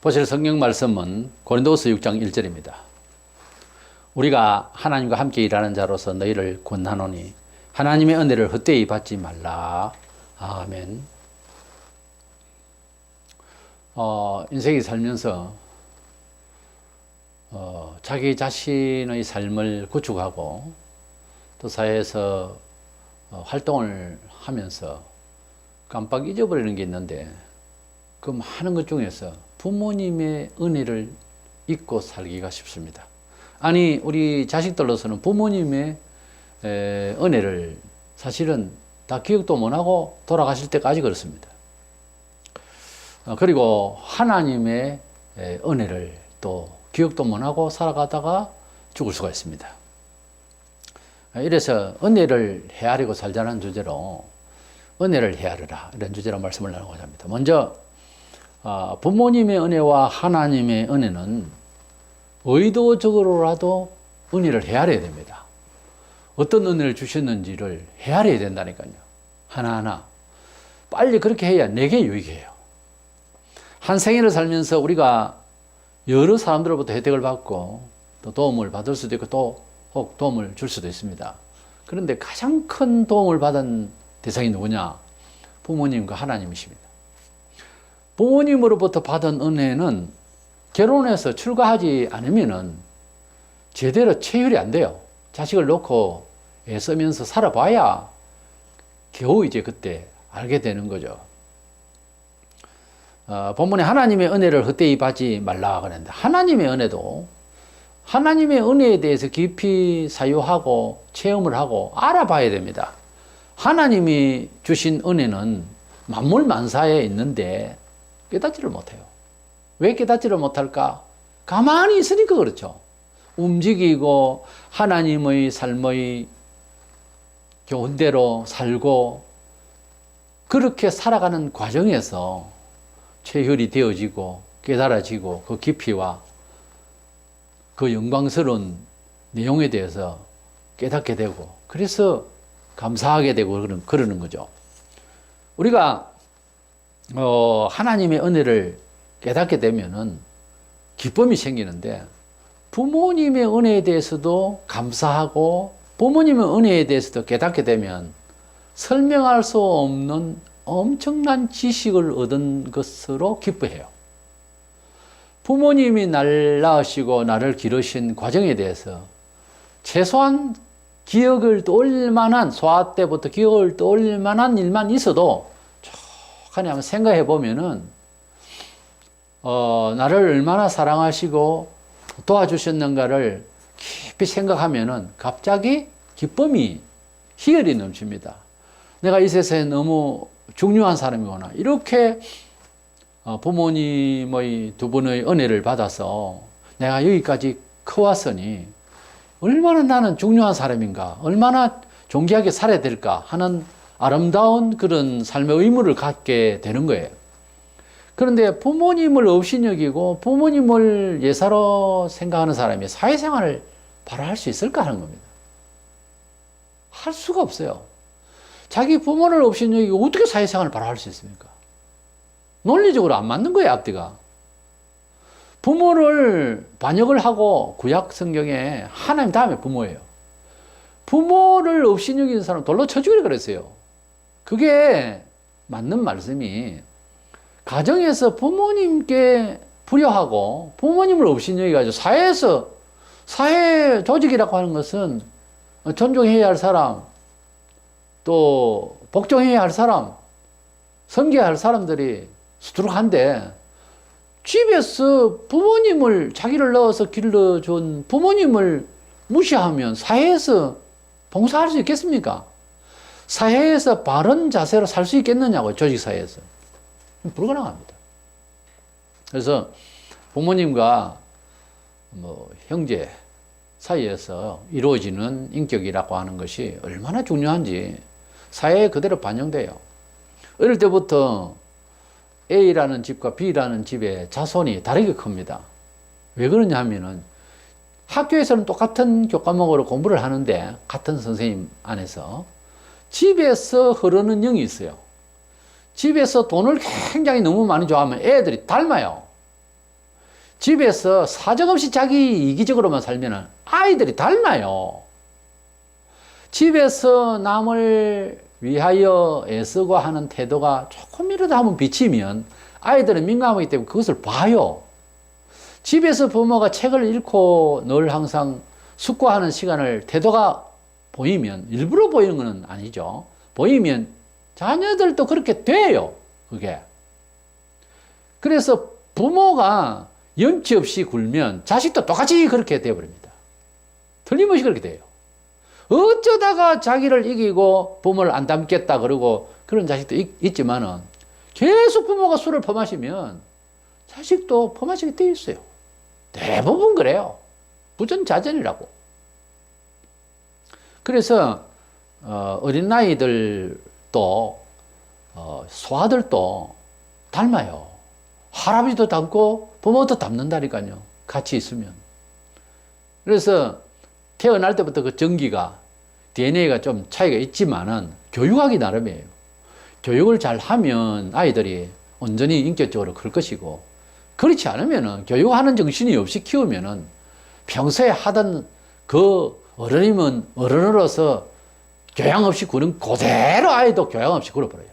보실 성경 말씀은 고린도후서 6장 1절입니다. 우리가 하나님과 함께 일하는 자로서 너희를 권하노니 하나님의 은혜를 헛되이 받지 말라. 아멘. 인생이 살면서 자기 자신의 삶을 구축하고 또 사회에서 활동을 하면서 깜빡 잊어버리는 게 있는데, 그 많은 것 중에서 부모님의 은혜를 잊고 살기가 쉽습니다. 아니, 우리 자식들로서는 부모님의 은혜를 사실은 다 기억도 못하고 돌아가실 때까지 그렇습니다. 그리고 하나님의 은혜를 또 기억도 못하고 살아가다가 죽을 수가 있습니다. 이래서 은혜를 헤아리고 살자는 주제로 은혜를 헤아르라, 이런 주제로 말씀을 나누고자 합니다. 먼저 부모님의 은혜와 하나님의 은혜는 의도적으로라도 은혜를 헤아려야 됩니다. 어떤 은혜를 주셨는지를 헤아려야 된다니까요. 하나하나 빨리 그렇게 해야 내게 유익해요. 한 생애를 살면서 우리가 여러 사람들로부터 혜택을 받고 또 도움을 받을 수도 있고 또 혹 도움을 줄 수도 있습니다. 그런데 가장 큰 도움을 받은 대상이 누구냐? 부모님과 하나님이십니다. 부모님으로부터 받은 은혜는 결혼해서 출가하지 않으면은 제대로 체휼이 안 돼요. 자식을 놓고 애쓰면서 살아봐야 겨우 이제 그때 알게 되는 거죠. 본문에 하나님의 은혜를 헛되이 받지 말라 그랬는데, 하나님의 은혜도 하나님의 은혜에 대해서 깊이 사유하고 체험을 하고 알아봐야 됩니다. 하나님이 주신 은혜는 만물 만사에 있는데 깨닫지를 못해요. 왜 깨닫지를 못할까? 가만히 있으니까 그렇죠. 움직이고 하나님의 삶의 교훈대로 살고 그렇게 살아가는 과정에서 체혈이 되어지고 깨달아지고 그 깊이와 그 영광스러운 내용에 대해서 깨닫게 되고, 그래서 감사하게 되고 그러는 거죠. 우리가 하나님의 은혜를 깨닫게 되면은 기쁨이 생기는데, 부모님의 은혜에 대해서도 감사하고 부모님의 은혜에 대해서도 깨닫게 되면 설명할 수 없는 엄청난 지식을 얻은 것으로 기뻐해요. 부모님이 날 낳으시고 나를 기르신 과정에 대해서 최소한 기억을 떠올릴 만한, 소아 때부터 기억을 떠올릴 만한 일만 있어도 쭉 한번 생각해 보면은 나를 얼마나 사랑하시고 도와주셨는가를 깊이 생각하면은 갑자기 기쁨이 희열이 넘칩니다. 내가 이 세상에 너무 중요한 사람이구나. 이렇게 부모님의 두 분의 은혜를 받아서 내가 여기까지 커왔으니 얼마나 나는 중요한 사람인가, 얼마나 존귀하게 살아야 될까 하는 아름다운 그런 삶의 의무를 갖게 되는 거예요. 그런데 부모님을 업신여기고 부모님을 예사로 생각하는 사람이 사회생활을 바로 할 수 있을까 하는 겁니다. 할 수가 없어요. 자기 부모를 업신여기고 어떻게 사회생활을 바로 할 수 있습니까? 논리적으로 안 맞는 거예요, 앞뒤가. 부모를 반역을 하고, 구약 성경에 하나님 다음에 부모예요. 부모를 업신여기는 사람 돌로 쳐 죽이라 그랬어요. 그게 맞는 말씀이, 가정에서 부모님께 불효하고 부모님을 업신여기가지고 사회에서, 사회 조직이라고 하는 것은 존중해야 할 사람, 또 복종해야 할 사람, 섬겨야 할 사람들이 수두룩한데, 집에서 부모님을, 자기를 넣어서 길러준 부모님을 무시하면 사회에서 봉사할 수 있겠습니까? 사회에서 바른 자세로 살 수 있겠느냐고요, 조직사회에서. 불가능합니다. 그래서 부모님과 형제 사이에서 이루어지는 인격이라고 하는 것이 얼마나 중요한지 사회에 그대로 반영돼요. 어릴 때부터 A라는 집과 B라는 집의 자손이 다르게 큽니다. 왜 그러냐 하면은 학교에서는 똑같은 교과목으로 공부를 하는데, 같은 선생님 안에서 집에서 흐르는 영이 있어요. 집에서 돈을 굉장히 너무 많이 좋아하면 애들이 닮아요. 집에서 사정없이 자기 이기적으로만 살면 아이들이 닮아요. 집에서 남을 위하여 애쓰고 하는 태도가 조금이라도 한번 비치면 아이들은 민감하기 때문에 그것을 봐요. 집에서 부모가 책을 읽고 늘 항상 숙고하는 시간을 태도가 보이면, 일부러 보이는 건 아니죠. 보이면 자녀들도 그렇게 돼요. 그게. 그래서 부모가 염치 없이 굴면 자식도 똑같이 그렇게 되어버립니다. 틀림없이 그렇게 돼요. 어쩌다가 자기를 이기고 부모를 안 닮겠다 그러고 그런 자식도 있지만은 계속 부모가 술을 퍼마시면 자식도 퍼마시게 돼 있어요. 대부분 그래요. 부전자전이라고. 그래서 어린 아이들도 소아들도 닮아요. 할아버지도 닮고 부모도 닮는다니까요. 같이 있으면. 그래서 태어날 때부터 그 전기가 DNA가 좀 차이가 있지만은 교육하기 나름이에요. 교육을 잘 하면 아이들이 온전히 인격적으로 클 것이고, 그렇지 않으면은 교육하는 정신이 없이 키우면은 평소에 하던 그 어른이면 어른으로서 교양 없이 구는 그대로 아이도 교양 없이 굴어버려요.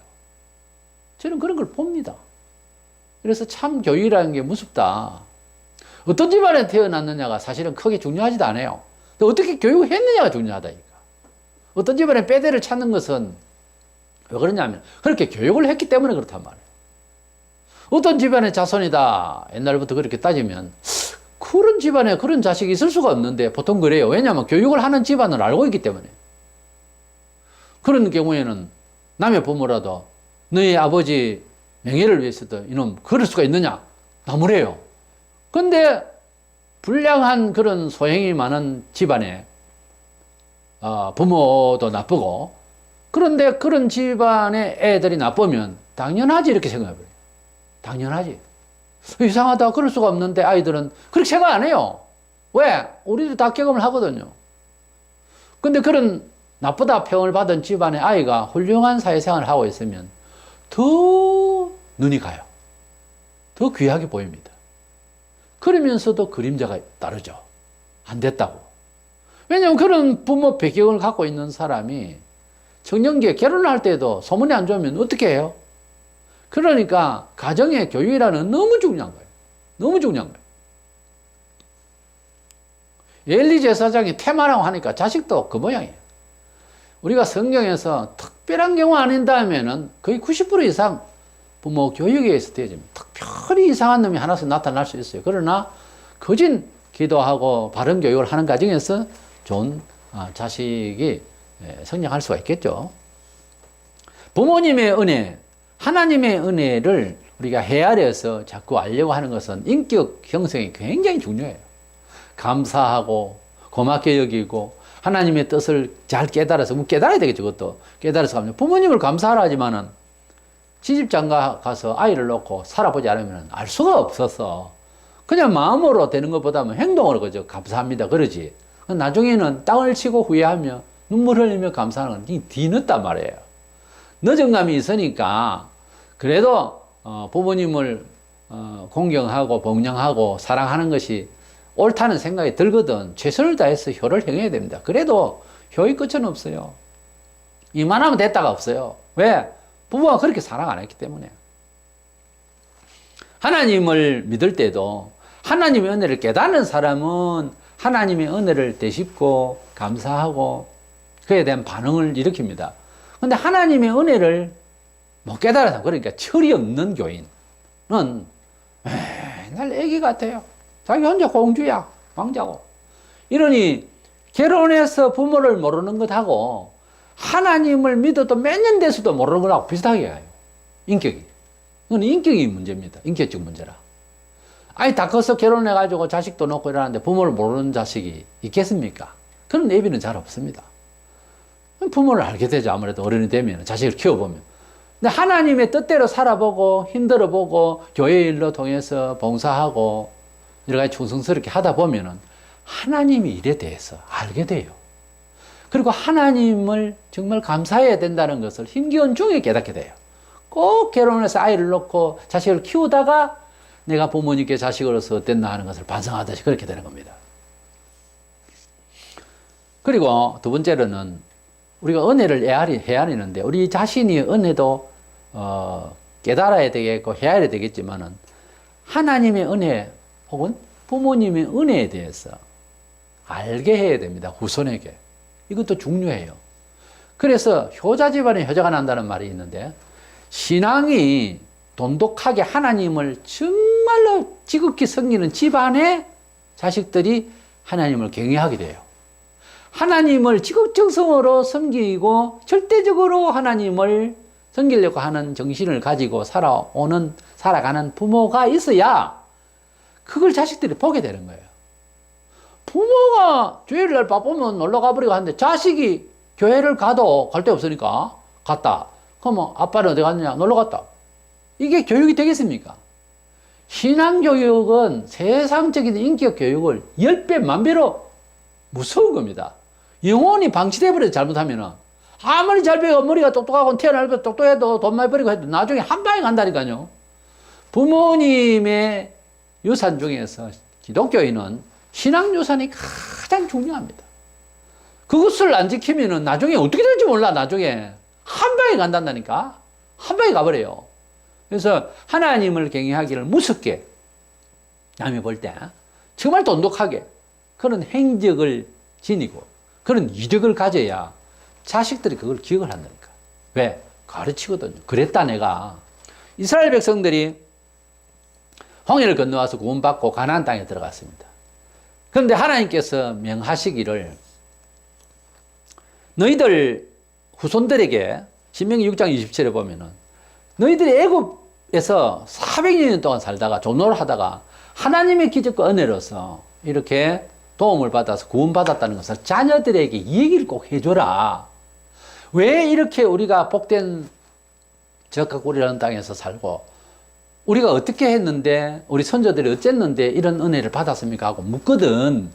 저는 그런 걸 봅니다. 그래서 참 교육이라는 게 무섭다. 어떤 집안에 태어났느냐가 사실은 크게 중요하지도 않아요. 어떻게 교육을 했느냐가 중요하다니까. 어떤 집안에 빼대를 찾는 것은 왜 그러냐면 그렇게 교육을 했기 때문에 그렇단 말이에요. 어떤 집안의 자손이다 옛날부터 그렇게 따지면 그런 집안에 그런 자식이 있을 수가 없는데 보통 그래요. 왜냐하면 교육을 하는 집안을 알고 있기 때문에. 그런 경우에는 남의 부모라도 너희 아버지 명예를 위해서도 이놈 그럴 수가 있느냐 나무래요. 근데 불량한 그런 소행이 많은 집안에 부모도 나쁘고, 그런데 그런 집안의 애들이 나쁘면 당연하지 이렇게 생각해버려요. 당연하지. 이상하다 그럴 수가 없는데 아이들은 그렇게 생각 안 해요. 왜? 우리도 다 경험을 하거든요. 근데 그런 나쁘다 평을 받은 집안의 아이가 훌륭한 사회생활을 하고 있으면 더 눈이 가요. 더 귀하게 보입니다. 그러면서도 그림자가 따르죠. 안 됐다고. 왜냐하면 그런 부모 배경을 갖고 있는 사람이 청년기에 결혼할 때도 소문이 안 좋으면 어떻게 해요? 그러니까 가정의 교육이라는 너무 중요한 거예요. 너무 중요한 거예요. 엘리 제사장이 테마라고 하니까 자식도 그 모양이에요. 우리가 성경에서 특별한 경우 아닌다면은 거의 90% 이상 부모 교육에 의해서 되어집니다. 특별히 이상한 놈이 하나씩 나타날 수 있어요. 그러나 거진 기도하고 바른 교육을 하는 과정에서 좋은 자식이 성장할 수가 있겠죠. 부모님의 은혜, 하나님의 은혜를 우리가 헤아려서 자꾸 알려고 하는 것은 인격 형성이 굉장히 중요해요. 감사하고 고맙게 여기고 하나님의 뜻을 잘 깨달아서, 깨달아야 되겠죠. 그것도 깨달아서 가면 부모님을 감사하라 하지만은 시집장가 가서 아이를 놓고 살아보지 않으면 알 수가 없어서 그냥 마음으로 되는 것보다는 행동으로 그저 감사합니다 그러지. 나중에는 땅을 치고 후회하며 눈물 흘리며 감사하는 건 뒤늦단 말이에요. 늦은 감이 있으니까 그래도 부모님을 공경하고 봉양하고 사랑하는 것이 옳다는 생각이 들거든 최선을 다해서 효를 행해야 됩니다. 그래도 효의 끝은 없어요. 이만하면 됐다가 없어요. 왜? 부모가 그렇게 사랑 안 했기 때문에. 하나님을 믿을 때도 하나님의 은혜를 깨닫는 사람은 하나님의 은혜를 되짚고 감사하고 그에 대한 반응을 일으킵니다. 그런데 하나님의 은혜를 못 깨달아서, 그러니까 철이 없는 교인은 맨날 애기 같아요. 자기 혼자 공주야, 왕자고. 이러니 결혼해서 부모를 모르는 것하고 하나님을 믿어도 몇 년 돼서도 모르는 거하고 비슷하게 가요. 인격이. 그건 인격이 문제입니다. 인격적 문제라. 아니 다 커서 결혼해가지고 자식도 놓고 이러는데 부모를 모르는 자식이 있겠습니까? 그런 예비는 잘 없습니다. 부모를 알게 되죠. 아무래도 어른이 되면 자식을 키워보면. 근데 하나님의 뜻대로 살아보고 힘들어보고 교회 일로 통해서 봉사하고 여러 가지 충성스럽게 하다 보면은 하나님의 일에 대해서 알게 돼요. 그리고 하나님을 정말 감사해야 된다는 것을 힘겨운 중에 깨닫게 돼요. 꼭 결혼해서 아이를 놓고 자식을 키우다가 내가 부모님께 자식으로서 어땠나 하는 것을 반성하듯이 그렇게 되는 겁니다. 그리고 두 번째로는 우리가 은혜를 헤아리는데 우리 자신이 은혜도 깨달아야 되겠고 헤아려야 되겠지만은 하나님의 은혜 혹은 부모님의 은혜에 대해서 알게 해야 됩니다. 후손에게. 이것도 중요해요. 그래서 효자 집안에 효자가 난다는 말이 있는데 신앙이 돈독하게 하나님을 정말로 지극히 섬기는 집안의 자식들이 하나님을 경외하게 돼요. 하나님을 지극정성으로 섬기고 절대적으로 하나님을 섬기려고 하는 정신을 가지고 살아가는 부모가 있어야 그걸 자식들이 보게 되는 거예요. 부모가 주일날 바쁘면 놀러 가버리고 하는데 자식이 교회를 가도 갈 데 없으니까 갔다. 그러면 아빠는 어디 갔느냐? 놀러 갔다. 이게 교육이 되겠습니까? 신앙교육은 세상적인 인격 교육을 10배, 만배로 무서운 겁니다. 영혼이 방치돼버려서 잘못하면은 아무리 잘 배워 머리가 똑똑하고 태어나서 똑똑해도 돈 많이 버리고 해도 나중에 한 방에 간다니까요. 부모님의 유산 중에서 기독교인은 신앙 유산이 가장 중요합니다. 그것을 안 지키면은 나중에 어떻게 될지 몰라. 나중에 한 방에 간단다니까. 한 방에 가버려요. 그래서 하나님을 경외하기를 무섭게 남이 볼 때 정말 돈독하게 그런 행적을 지니고 그런 이력을 가져야 자식들이 그걸 기억을 한다니까. 왜? 가르치거든요. 그랬다 내가. 이스라엘 백성들이 홍해를 건너와서 구원받고 가나안 땅에 들어갔습니다. 그런데 하나님께서 명하시기를 너희들 후손들에게 신명기 6장 27에 보면은 너희들이 애굽에서 400년 동안 살다가 종노를 하다가 하나님의 기적과 은혜로서 이렇게 도움을 받아서 구원받았다는 것을 자녀들에게 이 얘기를 꼭 해줘라. 왜 이렇게 우리가 복된 적과 꿀이라는 땅에서 살고 우리가 어떻게 했는데 우리 선조들이 어쨌는데 이런 은혜를 받았습니까 하고 묻거든.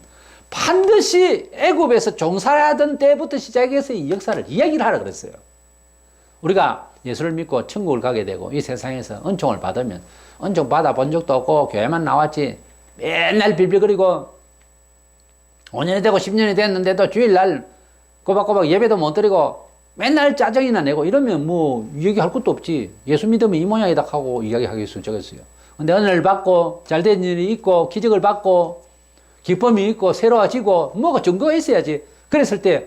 반드시 애굽에서 종살이하던 때부터 시작해서 이 역사를 이야기를 하라 그랬어요. 우리가 예수를 믿고 천국을 가게 되고 이 세상에서 은총을 받으면 은총 받아본 적도 없고 교회만 나왔지 맨날 빌빌거리고 5년이 되고 10년이 됐는데도 주일날 꼬박꼬박 예배도 못 드리고 맨날 짜증이나 내고 이러면 뭐 얘기할 것도 없지. 예수 믿으면 이 모양이다 하고 이야기하겠어요. 저겠어요. 근데 은혜를 받고 잘된 일이 있고 기적을 받고 기쁨이 있고 새로워지고 뭐가 증거가 있어야지. 그랬을 때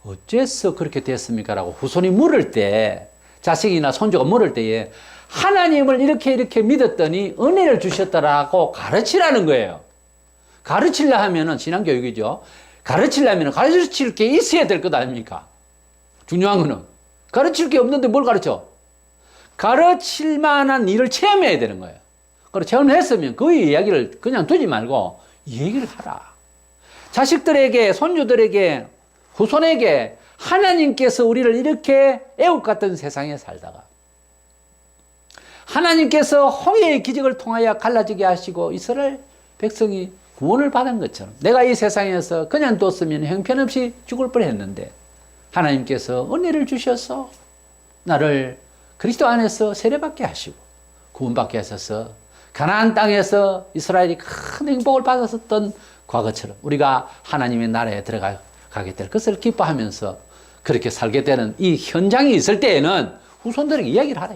어째서 그렇게 됐습니까? 라고 후손이 물을 때 자식이나 손주가 물을 때에 하나님을 이렇게 믿었더니 은혜를 주셨다라고 가르치라는 거예요. 가르치려 하면은 신앙교육이죠. 가르치려면 가르칠 게 있어야 될 것 아닙니까? 중요한 거는 가르칠 게 없는데 뭘 가르쳐? 가르칠 만한 일을 체험해야 되는 거예요. 그리고 체험을 했으면 그 이야기를 그냥 두지 말고 얘기를 하라. 자식들에게, 손주들에게, 후손에게 하나님께서 우리를 이렇게 애국 같은 세상에 살다가 하나님께서 홍해의 기적을 통하여 갈라지게 하시고 이스라엘 백성이 구원을 받은 것처럼 내가 이 세상에서 그냥 뒀으면 형편없이 죽을 뻔했는데 하나님께서 은혜를 주셔서 나를 그리스도 안에서 세례받게 하시고 구원받게 하셔서 가나안 땅에서 이스라엘이 큰 행복을 받았었던 과거처럼 우리가 하나님의 나라에 들어가게 될 것을 기뻐하면서 그렇게 살게 되는 이 현장이 있을 때에는 후손들에게 이야기를 하라.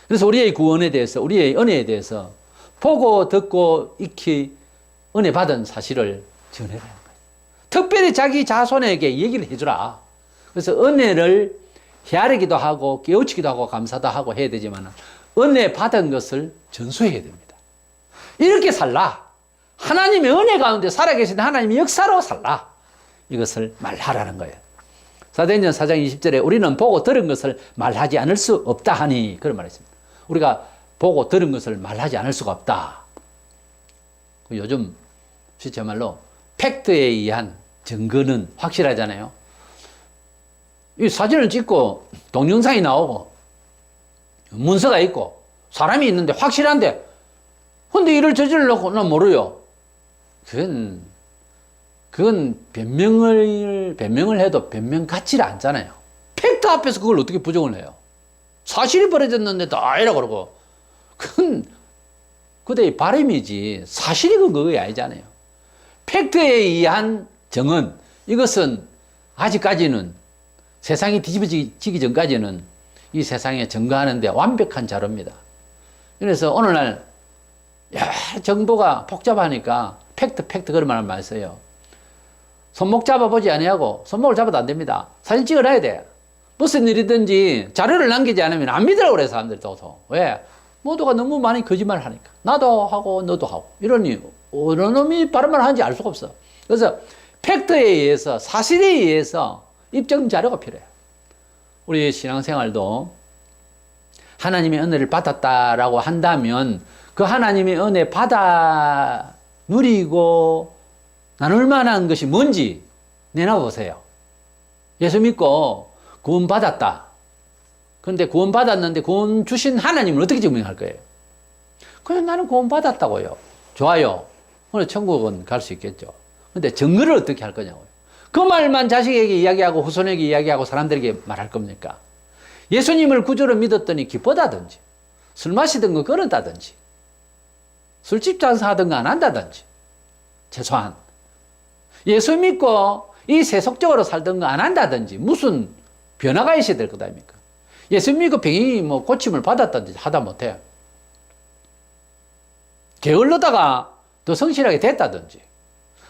그래서 우리의 구원에 대해서 우리의 은혜에 대해서 보고 듣고 익히 은혜 받은 사실을 전해라. 특별히 자기 자손에게 얘기를 해주라. 그래서 은혜를 헤아리기도 하고 깨우치기도 하고 감사도 하고 해야 되지만 은혜 받은 것을 전수해야 됩니다. 이렇게 살라. 하나님의 은혜 가운데 살아계신 하나님의 역사로 살라. 이것을 말하라는 거예요. 사도행전 4장 20절에 우리는 보고 들은 것을 말하지 않을 수 없다 하니 그런 말이 있습니다. 우리가 보고 들은 것을 말하지 않을 수가 없다. 요즘 실제 말로 팩트에 의한 증거는 확실하잖아요. 이 사진을 찍고 동영상이 나오고 문서가 있고 사람이 있는데 확실한데 근데 이를 저질러놓고 난 모르요. 그건 변명을 해도 변명 가치를 않잖아요. 팩트 앞에서 그걸 어떻게 부정을 해요? 사실이 벌어졌는데 다 아니라 그러고 그건 그때 바람이지 사실이 그거 아니잖아요. 팩트에 의한 정은 이것은 아직까지는 세상이 뒤집어지기 전까지는 이 세상에 증거하는데 완벽한 자료입니다. 그래서 오늘날 정보가 복잡하니까 팩트 그런 말을 많이 써요. 손목 잡아보지 아니하고 손목을 잡아도 안 됩니다. 사진 찍어놔야 돼. 무슨 일이든지 자료를 남기지 않으면 안 믿으라고 그래 사람들이 또. 왜? 모두가 너무 많이 거짓말을 하니까. 나도 하고 너도 하고. 이러니 어느 놈이 바른 말 하는지 알 수가 없어. 그래서 팩트에 의해서 사실에 의해서 입증 자료가 필요해요. 우리 신앙생활도 하나님의 은혜를 받았다라고 한다면 그 하나님의 은혜 받아 누리고 나눌 만한 것이 뭔지 내놔보세요. 예수 믿고 구원 받았다. 그런데 구원 받았는데 구원 주신 하나님을 어떻게 증명할 거예요? 그냥 나는 구원 받았다고요. 좋아요. 오늘 천국은 갈 수 있겠죠. 근데 증거를 어떻게 할 거냐고요. 그 말만 자식에게 이야기하고 후손에게 이야기하고 사람들에게 말할 겁니까? 예수님을 구주로 믿었더니 기쁘다든지 술 마시던 거 끊었다든지 술집 장사하던 거 안 한다든지 최소한 예수 믿고 이 세속적으로 살던 거 안 한다든지 무슨 변화가 있어야 될 것 아닙니까? 예수 믿고 병이 뭐 고침을 받았다든지 하다 못해. 게을르다가 더 성실하게 됐다든지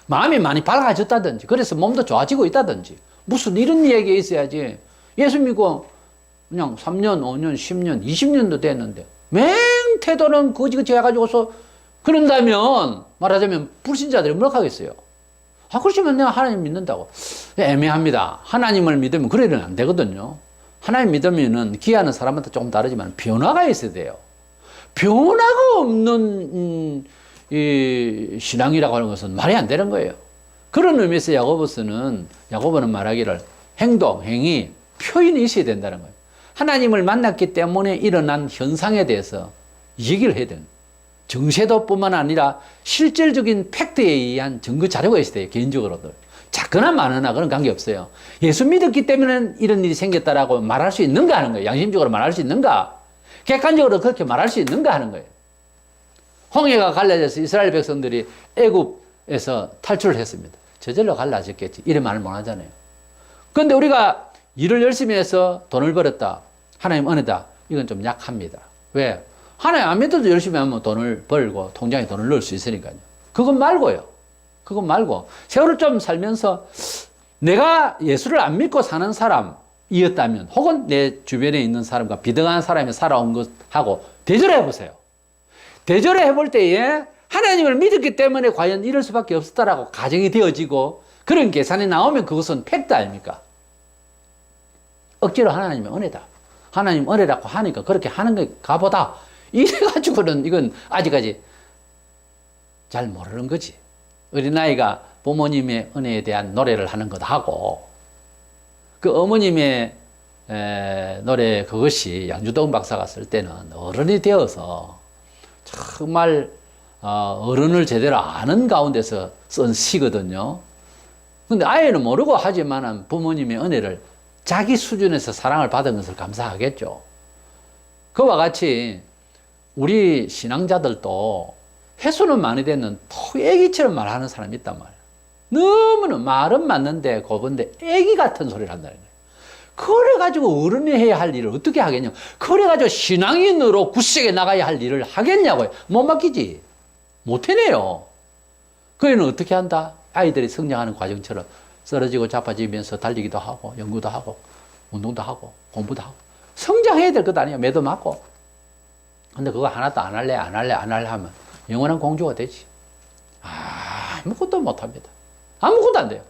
마음이 많이 밝아졌다든지 그래서 몸도 좋아지고 있다든지 무슨 이런 이야기가 있어야지. 예수 믿고 그냥 3년, 5년, 10년, 20년도 됐는데 맹태도는 거지같이 해가지고서 그런다면 말하자면 불신자들이 뭐라 하겠어요? 그렇지만 내가 하나님 믿는다고. 애매합니다. 하나님을 믿으면 그래는 안 되거든요. 하나님 믿으면은 기하는 사람한테 조금 다르지만 변화가 있어야 돼요. 변화가 없는 이 신앙이라고 하는 것은 말이 안 되는 거예요. 그런 의미에서 야고보는 말하기를 행동, 행위, 표현이 있어야 된다는 거예요. 하나님을 만났기 때문에 일어난 현상에 대해서 얘기를 해야 되는 정세도뿐만 아니라 실질적인 팩트에 의한 증거 자료가 있어야 돼요. 개인적으로도. 작거나 많으나 그런 관계없어요. 예수 믿었기 때문에 이런 일이 생겼다라고 말할 수 있는가 하는 거예요. 양심적으로 말할 수 있는가? 객관적으로 그렇게 말할 수 있는가 하는 거예요. 홍해가 갈라져서 이스라엘 백성들이 애굽에서 탈출을 했습니다. 저절로 갈라졌겠지. 이런 말을 못 하잖아요. 그런데 우리가 일을 열심히 해서 돈을 벌었다. 하나님 은혜다. 이건 좀 약합니다. 왜? 하나님 안 믿어도 열심히 하면 돈을 벌고 통장에 돈을 넣을 수 있으니까요. 그건 말고 세월을 좀 살면서 내가 예수를 안 믿고 사는 사람이었다면 혹은 내 주변에 있는 사람과 비등한 사람이 살아온 것하고 대조를 해보세요. 대조를 해볼 때에 하나님을 믿었기 때문에 과연 이럴 수밖에 없었다라고 가정이 되어지고 그런 계산이 나오면 그것은 팩트 아닙니까? 억지로 하나님의 은혜다. 하나님 은혜라고 하니까 그렇게 하는 게 가보다. 이래가지고는 이건 아직까지 잘 모르는 거지. 어린아이가 부모님의 은혜에 대한 노래를 하는 것도 하고 그 어머님의 노래 그것이 양주동 박사가 쓸 때는 어른이 되어서 정말 어른을 제대로 아는 가운데서 쓴 시거든요. 근데 아이는 모르고 하지만 부모님의 은혜를 자기 수준에서 사랑을 받은 것을 감사하겠죠. 그와 같이 우리 신앙자들도 횟수는 많이 되는 또 애기처럼 말하는 사람이 있단 말이야. 너무나 말은 맞는데 고건데 애기 같은 소리를 한다는 거예요. 그래가지고 어른이 해야 할 일을 어떻게 하겠냐고. 그래가지고 신앙인으로 굳세게 나가야 할 일을 하겠냐고요. 못 맡기지. 못 해내요. 그 애는 어떻게 한다? 아이들이 성장하는 과정처럼 쓰러지고 자빠지면서 달리기도 하고 연구도 하고 운동도 하고 공부도 하고 성장해야 될 것 아니에요. 매도 맞고. 근데 그거 하나도 안 할래 하면 영원한 공주가 되지. 아무것도 못합니다. 아무것도 안 돼요.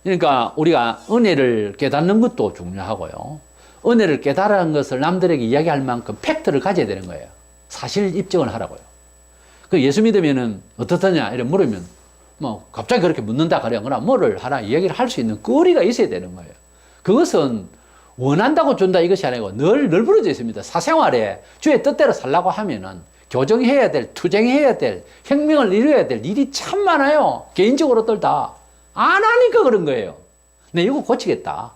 그러니까 우리가 은혜를 깨닫는 것도 중요하고요. 은혜를 깨달은 것을 남들에게 이야기할 만큼 팩트를 가져야 되는 거예요. 사실 입증을 하라고요. 그 예수 믿으면은 어떻더냐 이래 물으면 뭐 갑자기 그렇게 묻는다 그러거나 뭐를 하나 이야기를 할 수 있는 거리가 있어야 되는 거예요. 그것은 원한다고 준다 이것이 아니고 늘 부러져 있습니다. 사생활에 주의 뜻대로 살라고 하면은 교정해야 될, 투쟁해야 될, 혁명을 이루어야 될 일이 참 많아요. 개인적으로들 다. 안 하니까 그런 거예요. 내 이거 고치겠다.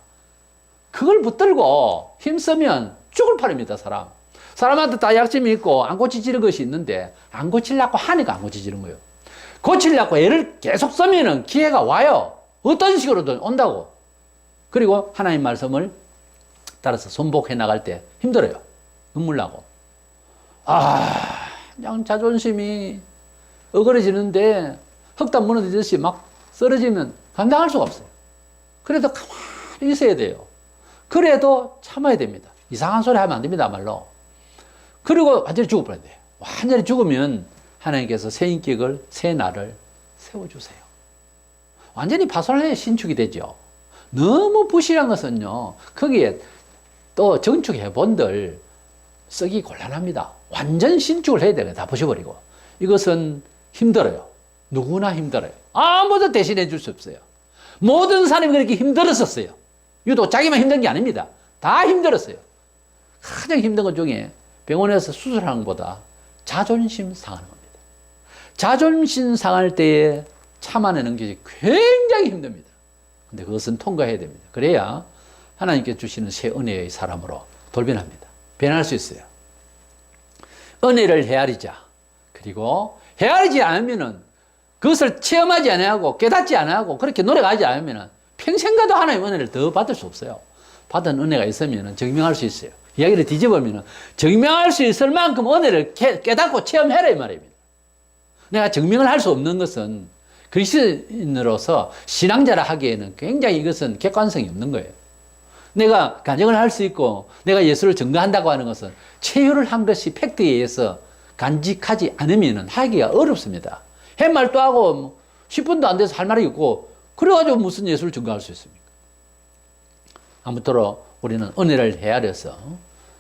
그걸 붙들고 힘쓰면 죽을 판입니다, 사람. 사람한테 다 약점이 있고 안 고치지는 것이 있는데 안 고치려고 하니까 안 고치지는 거예요. 고치려고 애를 계속 쓰면은 기회가 와요. 어떤 식으로든 온다고. 그리고 하나님 말씀을 따라서 손복해 나갈 때 힘들어요. 눈물 나고. 그냥 자존심이 어그러지는데 흙담 무너지듯이 막 쓰러지면 감당할 수가 없어요. 그래도 가만히 있어야 돼요. 그래도 참아야 됩니다. 이상한 소리 하면 안 됩니다말로. 그리고 완전히 죽어버려야 돼요. 완전히 죽으면 하나님께서 새 인격을, 새 나를 세워주세요. 완전히 파손의 신축이 되죠. 너무 부실한 것은요, 거기에 또 건축해 본들 쓰기 곤란합니다. 완전 신축을 해야 돼요. 다 부셔버리고. 이것은 힘들어요. 누구나 힘들어요. 아무도 대신해 줄 수 없어요. 모든 사람이 그렇게 힘들었었어요. 유독 자기만 힘든 게 아닙니다. 다 힘들었어요. 가장 힘든 것 중에 병원에서 수술하는 것보다 자존심 상하는 겁니다. 자존심 상할 때에 참아내는 것이 굉장히 힘듭니다. 근데 그것은 통과해야 됩니다. 그래야 하나님께 주시는 새 은혜의 사람으로 돌변합니다. 변할 수 있어요. 은혜를 헤아리자. 그리고 헤아리지 않으면은 그것을 체험하지 않고 깨닫지 않고 그렇게 노력하지 않으면은 평생 가도 하나님의 은혜를 더 받을 수 없어요. 받은 은혜가 있으면은 증명할 수 있어요. 이야기를 뒤집으면은 증명할 수 있을 만큼 은혜를 깨닫고 체험해라 이 말입니다. 내가 증명을 할 수 없는 것은 그리스도인으로서 신앙자라 하기에는 굉장히 이것은 객관성이 없는 거예요. 내가 간증을 할 수 있고 내가 예수를 증거한다고 하는 것은 체유를 한 것이 팩트에 의해서 간직하지 않으면 하기가 어렵습니다. 햇말도 하고 10분도 안 돼서 할 말이 있고 그래가지고 무슨 예수를 증거할 수 있습니까? 아무쪼록 우리는 은혜를 헤아려서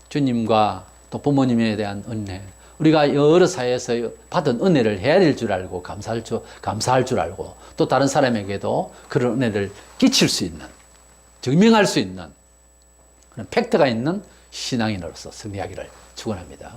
주님과 또 부모님에 대한 은혜, 우리가 여러 사회에서 받은 은혜를 헤아릴 줄 알고 감사할 줄 알고 또 다른 사람에게도 그런 은혜를 끼칠 수 있는, 증명할 수 있는 그런 팩트가 있는 신앙인으로서 승리하기를 축원합니다.